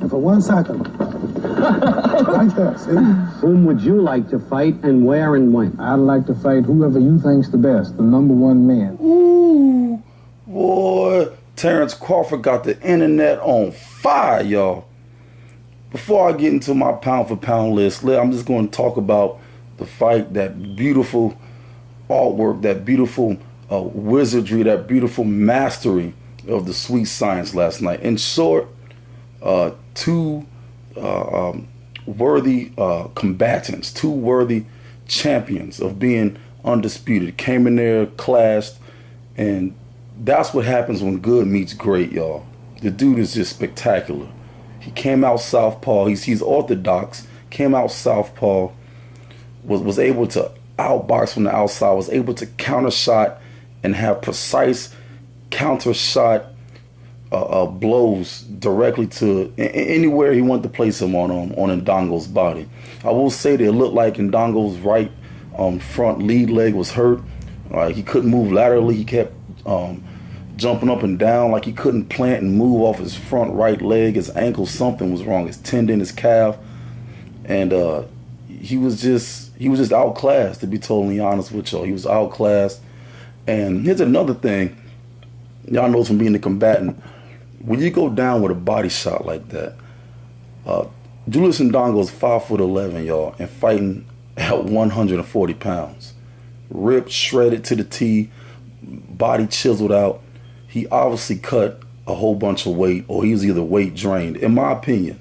For 1 second. Right there, see? Whom would you like to fight and where and when? I'd like to fight whoever you think's the best, the #1 man. Ooh, boy. Terrence Crawford got the internet on fire, y'all. Before I get into my pound for pound list, I'm just going to talk about the fight, that beautiful artwork, that beautiful wizardry, that beautiful mastery of the sweet science last night. In short, two worthy combatants, two worthy champions of being undisputed came in there, clashed, and that's what happens when good meets great, y'all. The dude is just spectacular. He came out southpaw. He's orthodox. Came out southpaw. Was able to outbox from the outside. Was able to counter shot and have precise counter shot blows directly to anywhere he wanted to place him on Ndongo's body. I will say that it looked like Ndongo's right front lead leg was hurt. He couldn't move laterally. He kept jumping up and down, like he couldn't plant and move off his front right leg. His ankle, something was wrong. His tendon, his calf, and he was just outclassed. To be totally honest with y'all, he was outclassed. And here's another thing, y'all know from being a combatant, when you go down with a body shot like that, Julius Ndongo is 5'11", y'all, and fighting at 140 pounds, ripped, shredded to the T, body chiseled out. He obviously cut a whole bunch of weight, or he was either weight drained. In my opinion,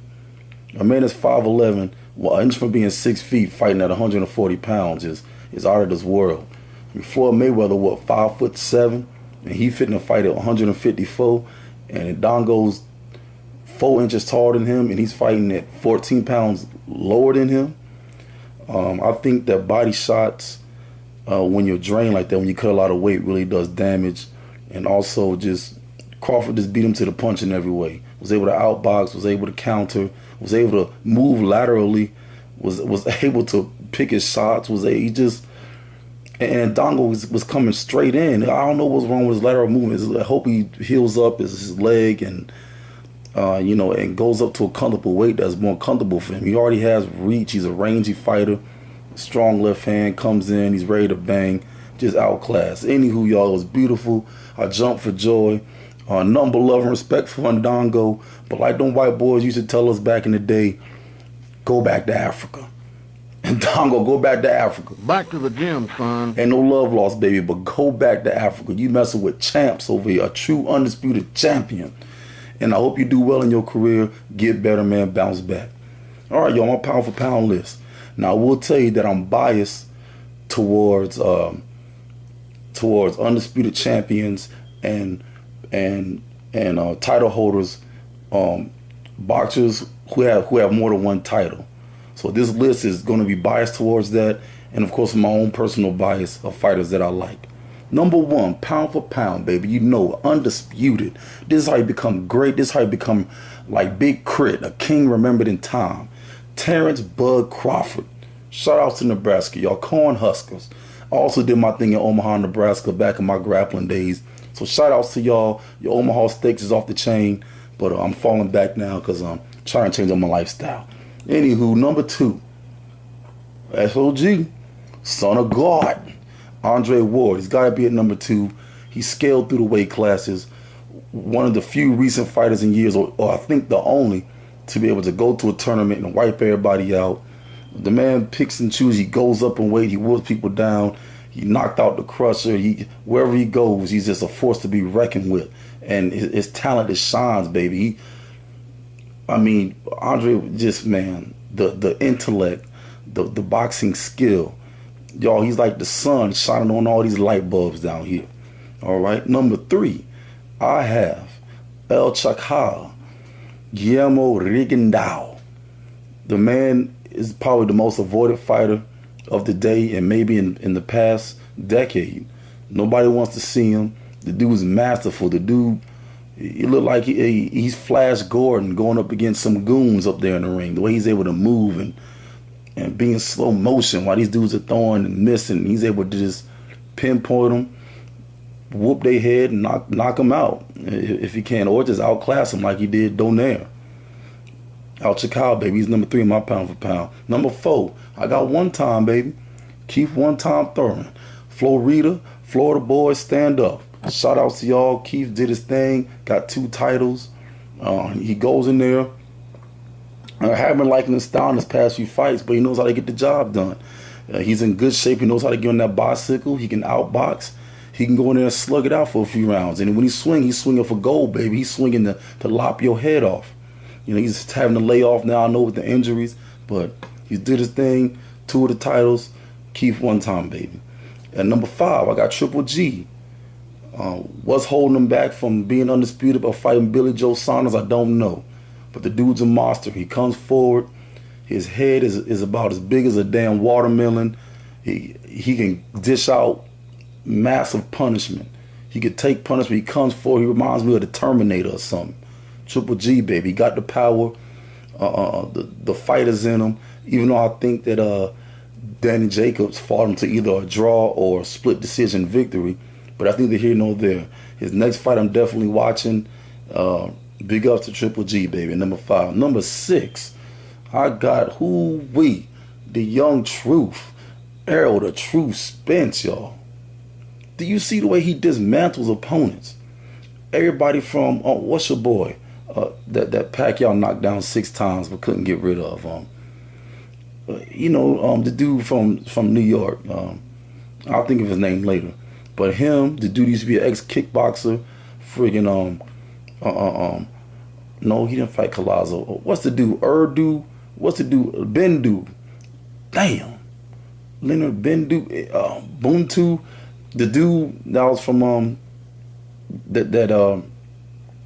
a man that's 5'11", well, an inch from being 6 feet, fighting at 140 pounds is out of this world. I mean, Floyd Mayweather, what, 5'7", and he fitting to fight at 154, and Ndongo's 4 inches taller than him, and he's fighting at 14 pounds lower than him. I think that body shots, when you're drained like that, when you cut a lot of weight, really does damage. And also, just Crawford just beat him to the punch in every way. Was able to outbox, was able to counter, was able to move laterally, was able to pick his shots. And Ndongo was coming straight in. I don't know what's wrong with his lateral movement. I hope he heals up his leg and and goes up to a comfortable weight that's more comfortable for him. He already has reach. He's a rangy fighter. Strong left hand, comes in. He's ready to bang. Just outclassed. Anywho, y'all, it was beautiful. I jumped for joy. Number love and respect for Ndongo. But like them white boys used to tell us back in the day, go back to Africa. Ndongo, go back to Africa. Back to the gym, son. Ain't no love lost, baby, but go back to Africa. You messing with champs over here, a true undisputed champion. And I hope you do well in your career. Get better, man. Bounce back. All right, y'all, my pound for pound list. Now, I will tell you that I'm biased towards undisputed champions and title holders, boxers who have more than one title. So this list is going to be biased towards that, and of course my own personal bias of fighters that I like. Number 1, pound for pound, baby. You know, undisputed. This is how you become great. This is how you become like Big Crit, a king remembered in time. Terrence Bud Crawford. Shout out to Nebraska, y'all. Corn Huskers. I also did my thing in Omaha, Nebraska back in my grappling days. So shout outs to y'all. Your Omaha Steaks is off the chain, but I'm falling back now because I'm trying to change up my lifestyle. Anywho, number 2, SOG, son of God, Andre Ward. He's got to be at number 2. He scaled through the weight classes. One of the few recent fighters in years, or I think the only, to be able to go to a tournament and wipe everybody out. The man picks and chooses. He goes up in weight. He whoops people down. He knocked out the Crusher. Wherever he goes, he's just a force to be reckoned with. And his talent just shines, baby. Andre, just, man, the intellect, the boxing skill. Y'all, he's like the sun shining on all these light bulbs down here. All right. Number 3, I have El Chacal, Guillermo Rigondeaux. The man is probably the most avoided fighter of the day and maybe in the past decade. Nobody wants to see him. The dude is masterful. The dude, he looked like he's Flash Gordon going up against some goons up there in the ring. The way he's able to move and be in slow motion while these dudes are throwing and missing. He's able to just pinpoint them, whoop their head, and knock them out if he can, or just outclass them like he did Donaire. out Chicago, baby. He's number 3 in my pound for pound. Number 4, I got One Time, baby. Keith One Time Thurman. Florida boy, stand up. Shout outs to y'all. Keith did his thing, got 2 titles. He goes in there. I haven't been liking his style in his past few fights, but he knows how to get the job done. He's in good shape. He knows how to get on that bicycle. He can outbox. He can go in there and slug it out for a few rounds. And when he's swinging for gold, baby. He's swinging to lop your head off. You know, he's having to lay off now, I know, with the injuries, but he did his thing. 2 of the titles. Keith One Time, baby. At number 5, I got Triple G. What's holding him back from being undisputed by fighting Billy Joe Saunders, I don't know. But the dude's a monster. He comes forward. His head is about as big as a damn watermelon. He can dish out massive punishment. He can take punishment. He comes forward. He reminds me of the Terminator or something. Triple G, baby. He got the power. The fighters in him. Even though I think that Danny Jacobs fought him to either a draw or a split decision victory. But that's neither here nor there. His next fight I'm definitely watching. Big ups to Triple G, baby. Number 5. Number 6, I got the Young Truth. Errol the Truth Spence, y'all. Do you see the way he dismantles opponents? Everybody from, what's your boy? That Pacquiao knocked down 6 times but couldn't get rid of. The dude from New York. I'll think of his name later. But him, the dude used to be an ex-kickboxer. Friggin', no, he didn't fight Collazo. What's the dude? What's the dude? Bendu. Damn. Leonard Bendu. Buntu. The dude that was from, that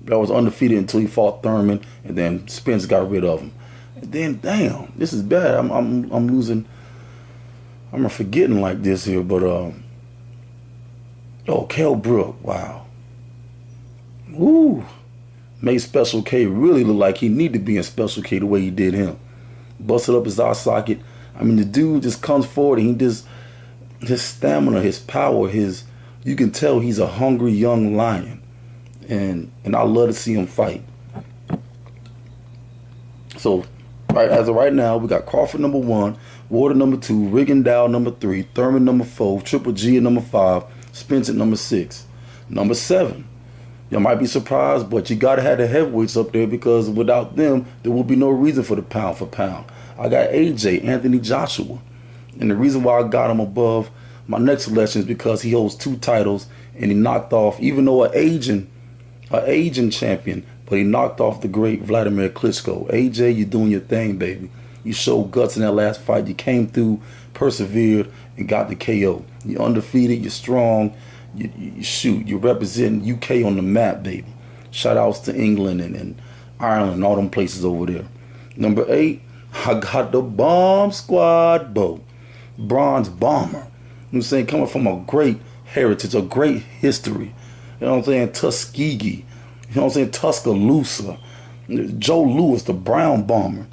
was undefeated until he fought Thurman, and then Spence got rid of him. And then, damn, this is bad. I'm losing. I'm forgetting like this here, but Kell Brook, wow. Ooh, made Special K really look like he needed to be in Special K the way he did him. Busted up his eye socket. I mean, the dude just comes forward and he just, his stamina, his power, you can tell he's a hungry young lion. And I love to see him fight. So, as of right now, we got Crawford number 1, Ward number 2, Rigondeaux number 3, Thurman number 4, Triple G at number 5, Spence at number 6. Number 7. You might be surprised, but you gotta have the heavyweights up there because without them, there will be no reason for the pound for pound. I got AJ, Anthony Joshua. And the reason why I got him above my next selection is because he holds 2 titles and he knocked off, even though an Asian champion, but he knocked off the great Vladimir Klitschko. AJ, you're doing your thing, baby. You showed guts in that last fight. You came through, persevered, and got the KO. You're undefeated. You're strong. You shoot. You're representing UK on the map, baby. Shout outs to England and Ireland and all them places over there. Number 8, I got the Bomb Squad, Bronze Bomber. You know what I'm saying? Coming from a great heritage, a great history. You know what I'm saying? Tuskegee. You know what I'm saying? Tuscaloosa. Joe Louis, the Brown Bomber.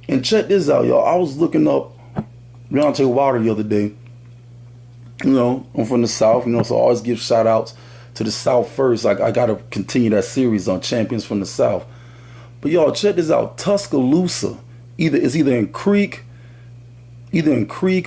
And check this out, y'all. I was looking up Deontay Wilder the other day. You know, I'm from the South, so I always give shout outs to the South first. I got to continue that series on champions from the South. But y'all, check this out. Tuscaloosa, either in Creek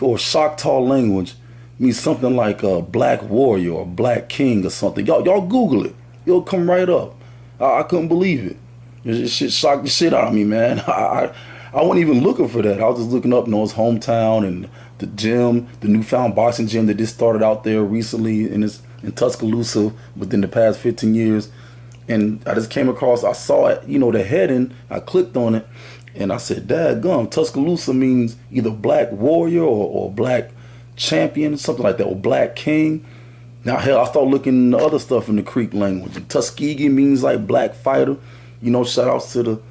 or Choctaw language, means something like a black warrior or black king or something. Y'all Google it. It'll come right up. I couldn't believe it. This shit shocked the shit out of me, man. I wasn't even looking for that. I was just looking up, his hometown and the gym, the newfound boxing gym that just started out there recently in Tuscaloosa within the past 15 years. And I just came across, I saw it, the heading, I clicked on it, and I said, daggum, Tuscaloosa means either black warrior or black champion, something like that, or black king. Now, hell, I started looking into other stuff in the Creek language. And Tuskegee means like black fighter. Shout outs to the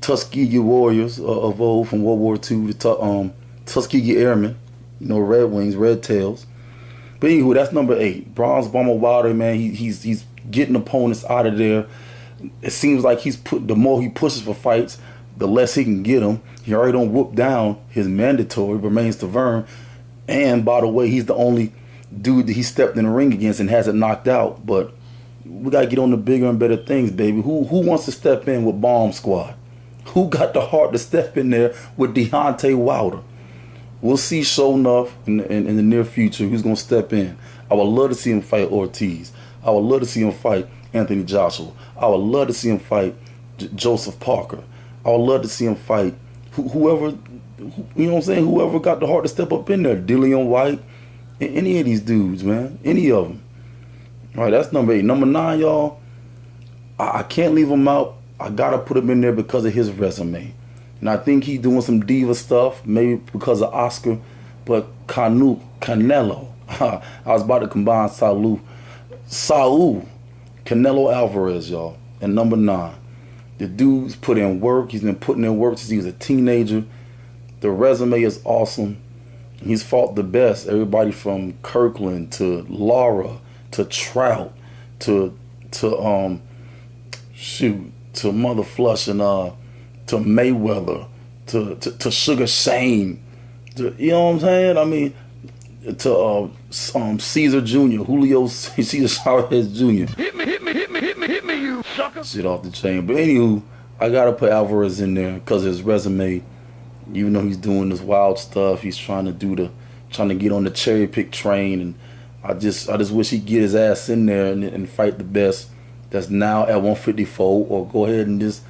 Tuskegee Warriors of old from World War II, the Tuskegee Airmen, Red Wings, Red Tails. But anywho, that's number 8. Bronze Bomber Wilder, man, he's getting opponents out of there. It seems like the more he pushes for fights, the less he can get them. He already don't whoop down his mandatory, Romain Stavern. And by the way, he's the only dude that he stepped in the ring against and hasn't knocked out. But we got to get on the bigger and better things, baby. Who wants to step in with Bomb Squad? Who got the heart to step in there with Deontay Wilder? We'll see sure enough in the near future who's going to step in. I would love to see him fight Ortiz. I would love to see him fight Anthony Joshua. I would love to see him fight Joseph Parker. I would love to see him fight whoever, you know what I'm saying, whoever got the heart to step up in there. Dillian White, any of these dudes, man. Any of them. All right, that's number 8. Number 9, y'all, I can't leave him out. I got to put him in there because of his resume. And I think he's doing some diva stuff, maybe because of Oscar. But Canelo, I was about to combine Saul Canelo Alvarez, y'all, and number 9. The dude's put in work. He's been putting in work since he was a teenager. The resume is awesome. He's fought the best. Everybody from Kirkland to Lara to Trout to Mother Flush and to Mayweather to Sugar Shane. You know what I'm saying? I mean, to Caesar Jr., Julio Caesar Chavez Jr. Hit me, you sucker. Shit off the chain. But anywho, I gotta put Alvarez in there because his resume, even though he's doing this wild stuff, he's trying to get on the cherry pick train, and I just wish he'd get his ass in there and fight the best that's now at 154, or go ahead and just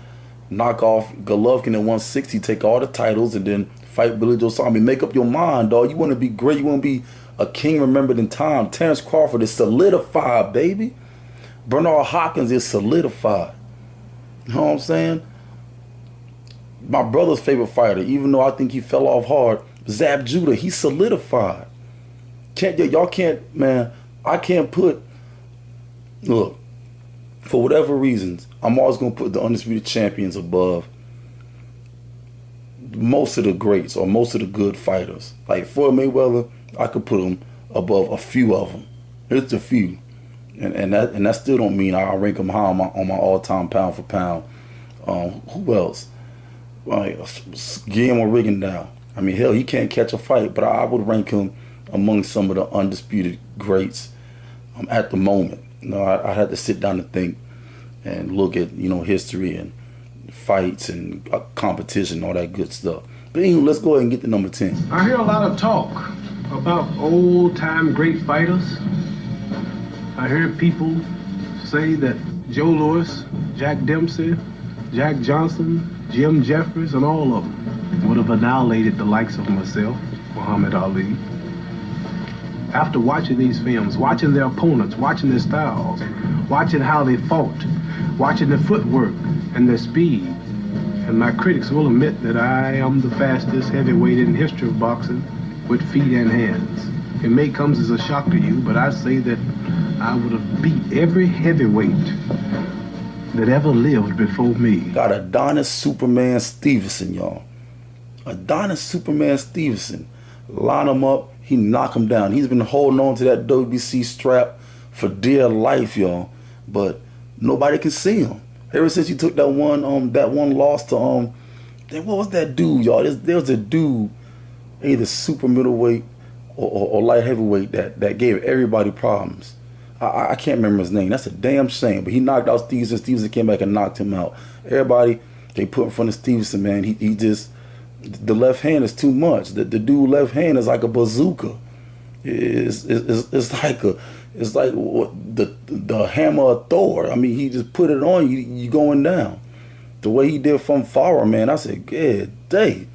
knock off Golovkin at 160, take all the titles, and then fight Billy Joe Saunders. Make up your mind, dog. You want to be great. You want to be a king remembered in time. Terrence Crawford is solidified, baby. Bernard Hopkins is solidified. You know what I'm saying? My brother's favorite fighter, even though I think he fell off hard, Zab Judah, he's solidified. I can't put, look, for whatever reasons, I'm always going to put the undisputed champions above most of the greats or most of the good fighters. Like Floyd Mayweather, I could put him above a few of them. It's a few. And that still don't mean I rank him high on my all-time pound for pound. Who else? Like Guillermo Rigondeaux. I mean, hell, he can't catch a fight, but I would rank him among some of the undisputed greats at the moment. You know, I had to sit down and think and look at, history and fights and competition, all that good stuff. But anyway, let's go ahead and get to number 10. I hear a lot of talk about old-time great fighters. I heard people say that Joe Louis, Jack Dempsey, Jack Johnson, Jim Jeffries, and all of them would have annihilated the likes of myself, Muhammad Ali. After watching these films, watching their opponents, watching their styles, watching how they fought, watching their footwork and their speed, and my critics will admit that I am the fastest heavyweight in history of boxing with feet and hands. It may come as a shock to you, but I say that I would have beat every heavyweight that ever lived before me. Got Adonis Superman Stevenson, y'all. Adonis Superman Stevenson. Line him up, he knock him down. He's been holding on to that WBC strap for dear life, y'all. But nobody can see him. Ever since he took that one loss to what was that dude, y'all? There was a dude, either super middleweight or light heavyweight that gave everybody problems. I can't remember his name. That's a damn shame. But he knocked out Stevenson. Stevenson came back and knocked him out. Everybody they put in front of Stevenson, man, he just, the left hand is too much. The dude left hand is like a bazooka. It's like the hammer of Thor. I mean, he just put it on you. You going down. The way he did from Farah, man, I said, good day.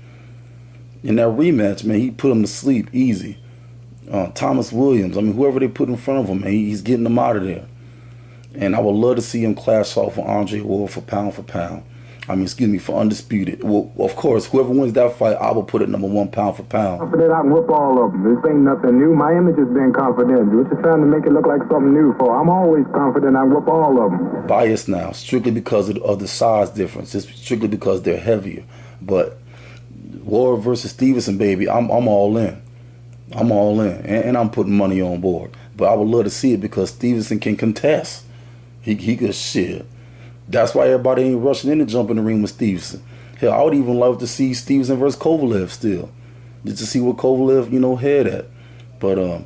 In that rematch, man, he put him to sleep easy. Thomas Williams, I mean, whoever they put in front of him, man, he's getting them out of there. And I would love to see him clash off with Andre Ward for pound. For undisputed. Well, of course, whoever wins that fight, I will put it number 1 pound for pound. Confident I can whoop all of them. This ain't nothing new. My image has been confident. You're just trying to make it look like something new. For I'm always confident I can whoop all of them. Biased now, strictly because of the size difference. It's strictly because they're heavier. But Ward versus Stevenson, baby, I'm all in. I'm all in, and I'm putting money on board. But I would love to see it because Stevenson can contest. He could shit. That's why everybody ain't rushing in to jump in the ring with Stevenson. Hell, I would even love to see Stevenson versus Kovalev still, just to see what Kovalev, head at. But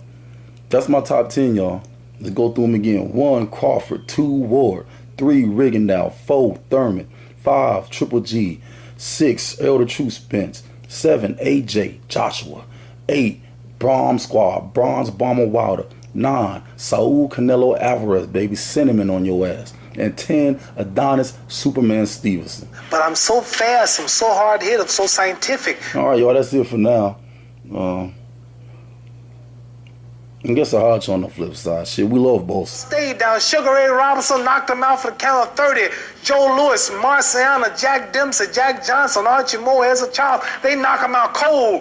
that's my top 10, y'all. Let's go through them again. 1, Crawford. 2, Ward. 3, Rigondeaux. 4, Thurman. 5, Triple G. 6, Elder True Spence. 7, AJ Joshua. 8, Bronze Squad, Bronze Bomber Wilder. 9, Saul Canelo Alvarez, baby, cinnamon on your ass. And 10, Adonis Superman Stevenson. But I'm so fast, I'm so hard hit, I'm so scientific. All right, y'all, that's it for now. I guess I'll holler at you on the flip side. Shit, we love both. Stayed down. Sugar Ray Robinson knocked him out for the count of 30. Joe Louis, Marciano, Jack Dempsey, Jack Johnson, Archie Moore as a child, they knock him out cold.